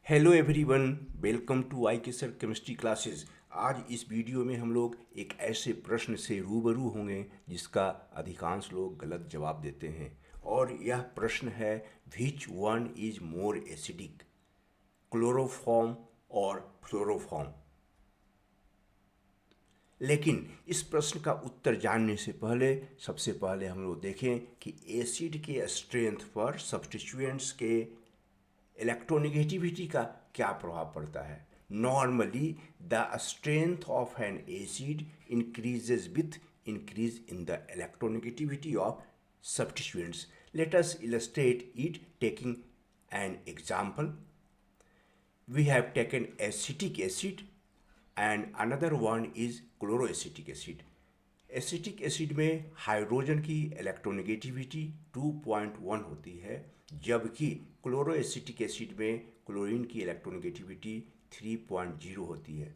Hello everyone, welcome to आई के sir chemistry classes. आज इस वीडियो में हम लोग एक ऐसे प्रश्न से रूबरू होंगे जिसका अधिकांश लोग गलत जवाब देते हैं। और यह प्रश्न है, which one is more acidic, chloroform और फ्लोरोफॉर्म। लेकिन इस प्रश्न का उत्तर जानने से पहले सबसे पहले हम लोग देखें कि एसिड के स्ट्रेंथ पर सब्स्टिट्यूएंट्स के इलेक्ट्रोनेगेटिविटी का क्या प्रभाव पड़ता है। Normally the strength of N acid increases with increase in the electronegativity of substituents. Let us illustrate it taking an example. We have taken acetic acid and another one is chloroacetic acid. Acetic acid में hydrogen की electronegativity 2.1 होती है, जबकि chloroacetic acid में chlorine की electronegativity 3.0 होती है।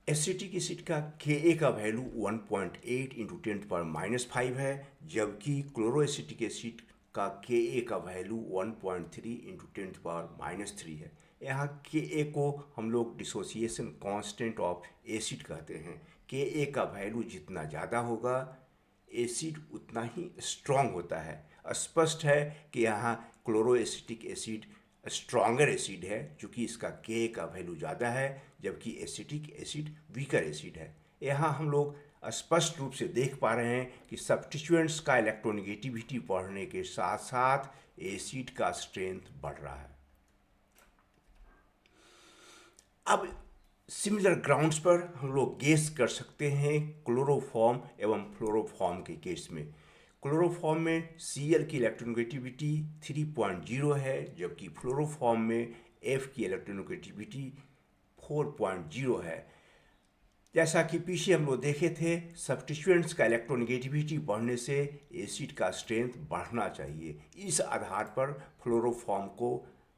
Acetic acid का Ka का वैल्यू 1.8 इंटू 10⁻⁵ है, जबकि क्लोरोएसिटिक एसिड का Ka का वैल्यू 1.3 इंटू 10⁻³ है। यहाँ Ka को हम लोग डिसोसिएशन कांस्टेंट ऑफ एसिड कहते हैं। Ka का वैल्यू जितना ज़्यादा होगा एसिड उतना ही स्ट्रॉन्ग होता है। स्पष्ट है कि यहाँ क्लोरोएसिटिक एसिड स्ट्रॉन्गर एसिड है, चूँकि इसका Ka का वैल्यू ज़्यादा है, जबकि एसिटिक एसिड वीकर एसिड है। यहाँ हम लोग स्पष्ट रूप से देख पा रहे हैं कि सब्स्टिट्यूएंट्स का इलेक्ट्रोनेगेटिविटी बढ़ने के साथ साथ एसिड का स्ट्रेंथ बढ़ रहा है। अब सिमिलर ग्राउंड्स पर हम लोग गेस कर सकते हैं क्लोरोफॉर्म एवं फ्लोरोफॉर्म के केस में। क्लोरोफॉर्म में Cl की इलेक्ट्रोनेगेटिविटी 3.0 है, जबकि फ्लोरोफॉर्म में F की इलेक्ट्रोनेगेटिविटी 4.0 है। जैसा कि पीछे हम लोग देखे थे, सब्स्टिट्यूएंट्स का इलेक्ट्रोनेगेटिविटी बढ़ने से एसिड का स्ट्रेंथ बढ़ना चाहिए। इस आधार पर फ्लोरोफॉर्म को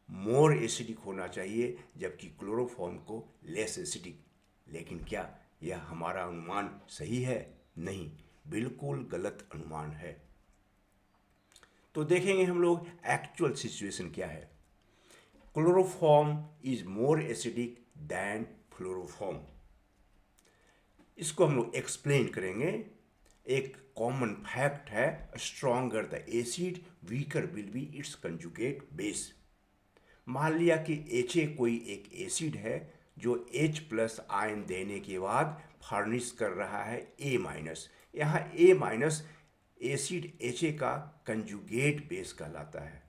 मोर एसिडिक होना चाहिए, जबकि क्लोरोफॉर्म को लेस एसिडिक। लेकिन क्या यह हमारा अनुमान सही है? नहीं, बिल्कुल गलत अनुमान है। तो देखेंगे हम लोग एक्चुअल सिचुएशन क्या है। Chloroform is more acidic than fluoroform. इसको हम लोग एक्सप्लेन करेंगे। एक कॉमन फैक्ट है, stronger the acid weaker will be its conjugate base. मान लिया कि Ha कोई एक एसिड है जो H+ आयन देने के बाद फर्निश कर रहा है A-। यहाँ A- एसिड Ha का कंजुगेट बेस कहलाता है।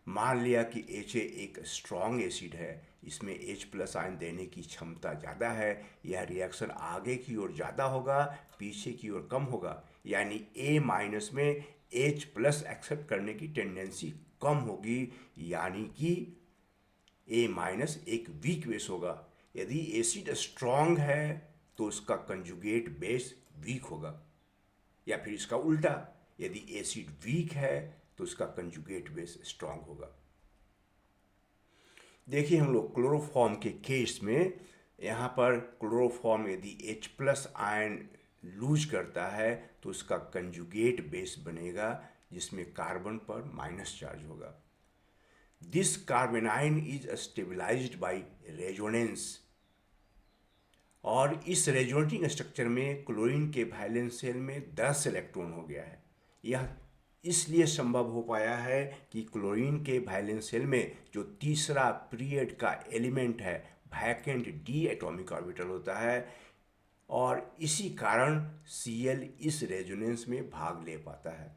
मान लिया कि Ha एक स्ट्रॉन्ग एसिड है, इसमें H+ आयन देने की क्षमता ज़्यादा है। यह रिएक्शन आगे की ओर ज़्यादा होगा, पीछे की ओर कम होगा, यानी A- में H+ एक्सेप्ट करने की टेंडेंसी कम होगी, यानी कि A- एक वीक बेस होगा। यदि एसिड स्ट्रॉन्ग है तो उसका कंजुगेट बेस वीक होगा, या फिर इसका उल्टा, यदि एसिड वीक है तो उसका कंजुगेट बेस स्ट्रांग होगा। देखिए हम लोग क्लोरोफॉर्म के केस में, यहाँ पर क्लोरोफॉर्म यदि H+ आयन लूज करता है तो उसका कंजुगेट बेस बनेगा, जिसमें कार्बन पर माइनस चार्ज होगा। This carbanion is stabilized by resonance. और इस रेजोनेटिंग स्ट्रक्चर में क्लोरीन के वैलेंस शेल में 10 इलेक्ट्रॉन हो गया है। यह इसलिए संभव हो पाया है कि क्लोरीन के वैलेंस शेल में जो तीसरा पीरियड का एलिमेंट है, वैकेंट d एटॉमिक ऑर्बिटल होता है, और इसी कारण Cl इस रेजोनेंस में भाग ले पाता है।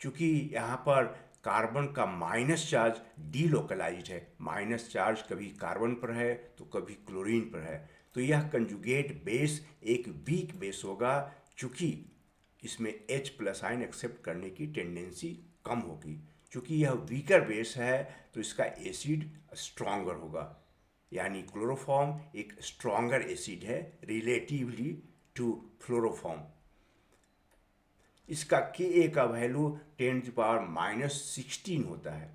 चूँकि यहाँ पर कार्बन का माइनस चार्ज डीलोकलाइज्ड है, माइनस चार्ज कभी कार्बन पर है तो कभी क्लोरीन पर है, तो यह कंजुगेट बेस एक वीक बेस होगा। चूँकि इसमें H+ आयन एक्सेप्ट करने की टेंडेंसी कम होगी। चूँकि यह वीकर बेस है तो इसका एसिड स्ट्रॉन्गर होगा, यानी क्लोरोफॉर्म एक स्ट्रॉन्गर एसिड है रिलेटिवली टू फ्लोरोफॉर्म। इसका Ka का वैल्यू 10⁻16 होता है।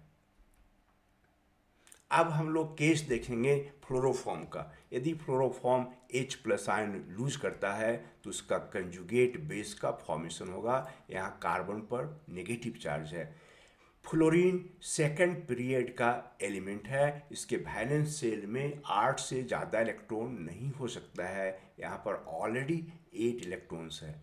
अब हम लोग केस देखेंगे फ्लोरोफॉर्म का। यदि फ्लोरोफॉर्म H+ आयन लूज करता है तो उसका कंजुगेट बेस का फॉर्मेशन होगा। यहाँ कार्बन पर नेगेटिव चार्ज है। फ्लोरीन सेकंड पीरियड का एलिमेंट है। इसके वैलेंस शेल में 8 से ज़्यादा इलेक्ट्रॉन नहीं हो सकता है। यहाँ पर ऑलरेडी 8 इलेक्ट्रॉन्स है।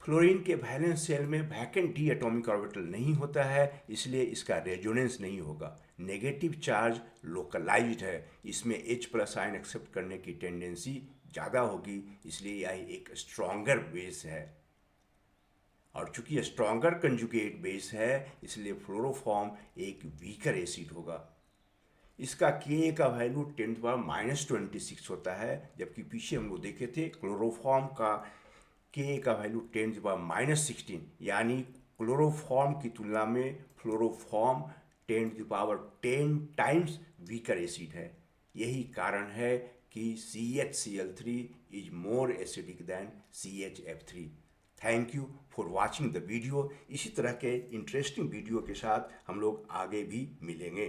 फ्लोरीन के वैलेंस शेल में वैकेंट डी एटॉमिक ऑर्बिटल नहीं होता है, इसलिए इसका रेजोनेंस नहीं होगा। नेगेटिव चार्ज लोकलाइज्ड है, इसमें H प्लस आयन एक्सेप्ट करने की टेंडेंसी ज़्यादा होगी, इसलिए यह एक स्ट्रॉन्गर बेस है। और चूंकि यह स्ट्रॉन्गर कंजुगेट बेस है, इसलिए फ्लोरोफॉर्म एक वीकर एसिड होगा। इसका Ka का वैल्यू 10⁻26 होता है, जबकि पीछे हम लोग देखे थे क्लोरोफॉर्म का Ka का वैल्यू 10⁻16, यानी क्लोरोफॉर्म की तुलना में फ्लोरोफॉर्म 10⁻10 टाइम्स वीकर एसिड है। यही कारण है कि CHCl3 is more acidic than CHF3। Thank you for watching the video. इसी तरह के इंटरेस्टिंग वीडियो के साथ हम लोग आगे भी मिलेंगे।